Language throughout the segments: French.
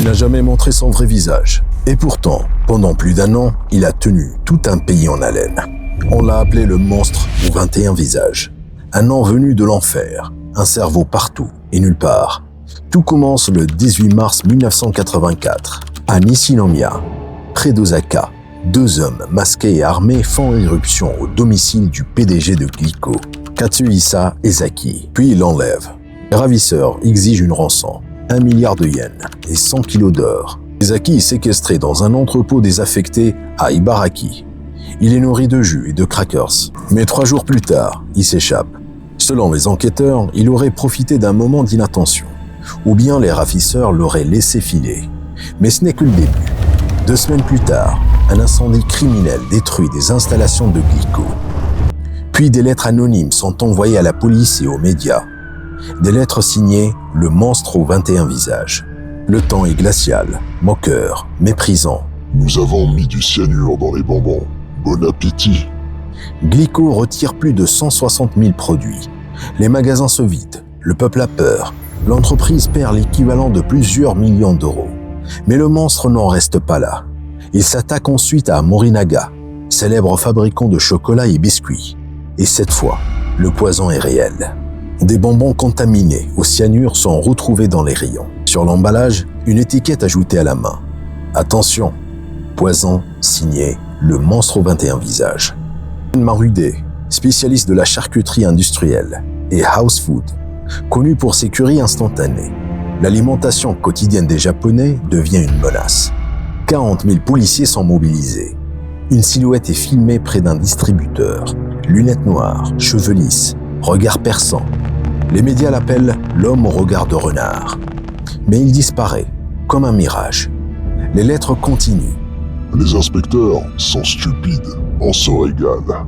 n'a jamais montré son vrai visage. Et pourtant, pendant plus d'1 an, il a tenu tout un pays en haleine. On l'a appelé le monstre aux 21 visages. Un nom venu de l'enfer, un cerveau partout et nulle part. Tout commence le 18 mars 1984, à Nishinomiya, près d'Osaka. 2 hommes masqués et armés font éruption au domicile du PDG de Glico, Katsuhisa Ezaki, puis ils l'enlèvent. Les ravisseurs exigent une rançon, 1 milliard de yens et 100 kilos d'or. Ezaki est séquestré dans un entrepôt désaffecté à Ibaraki. Il est nourri de jus et de crackers. Mais 3 jours plus tard, il s'échappe. Selon les enquêteurs, il aurait profité d'un moment d'inattention. Ou bien les ravisseurs l'auraient laissé filer. Mais ce n'est que le début. 2 semaines plus tard, un incendie criminel détruit des installations de Glico. Puis des lettres anonymes sont envoyées à la police et aux médias. Des lettres signées « Le monstre aux 21 visages ». Le temps est glacial, moqueur, méprisant. Nous avons mis du cyanure dans les bonbons. Bon appétit. Glico retire plus de 160 000 produits. Les magasins se vident, le peuple a peur. L'entreprise perd l'équivalent de plusieurs millions d'euros. Mais le monstre n'en reste pas là. Il s'attaque ensuite à Morinaga, célèbre fabricant de chocolat et biscuits. Et cette fois, le poison est réel. Des bonbons contaminés au cyanure sont retrouvés dans les rayons. Sur l'emballage, une étiquette ajoutée à la main. Attention, poison signé le monstre aux 21 visages. Marude, spécialiste de la charcuterie industrielle et house food, connu pour ses currys instantanés. L'alimentation quotidienne des Japonais devient une menace. 40 000 policiers sont mobilisés. Une silhouette est filmée près d'un distributeur. Lunettes noires, cheveux lisses, regard perçant. Les médias l'appellent l'homme au regard de renard. Mais il disparaît, comme un mirage. Les lettres continuent. Les inspecteurs sont stupides, on se régale.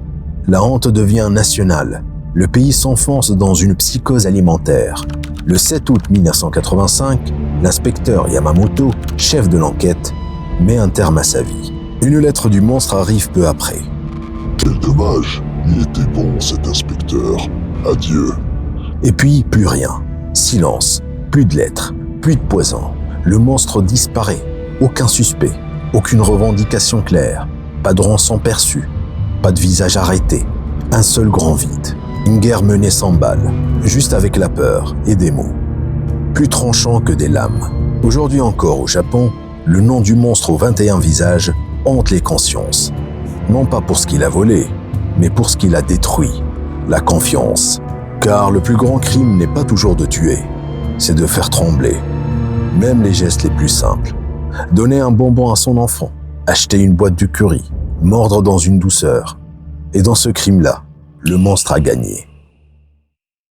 La honte devient nationale. Le pays s'enfonce dans une psychose alimentaire. Le 7 août 1985, l'inspecteur Yamamoto, chef de l'enquête, met un terme à sa vie. Une lettre du monstre arrive peu après. Quel dommage, il était bon cet inspecteur. Adieu. Et puis, plus rien. Silence. Plus de lettres. Plus de poison. Le monstre disparaît. Aucun suspect. Aucune revendication claire. Pas de rançon perçue. Pas de visage arrêté. Un seul grand vide. Une guerre menée sans balles. Juste avec la peur et des mots. Plus tranchant que des lames. Aujourd'hui encore au Japon, le nom du monstre aux 21 visages hante les consciences. Non pas pour ce qu'il a volé, mais pour ce qu'il a détruit. La confiance. Car le plus grand crime n'est pas toujours de tuer, c'est de faire trembler. Même les gestes les plus simples. Donner un bonbon à son enfant, acheter une boîte de curry, mordre dans une douceur. Et dans ce crime-là, le monstre a gagné.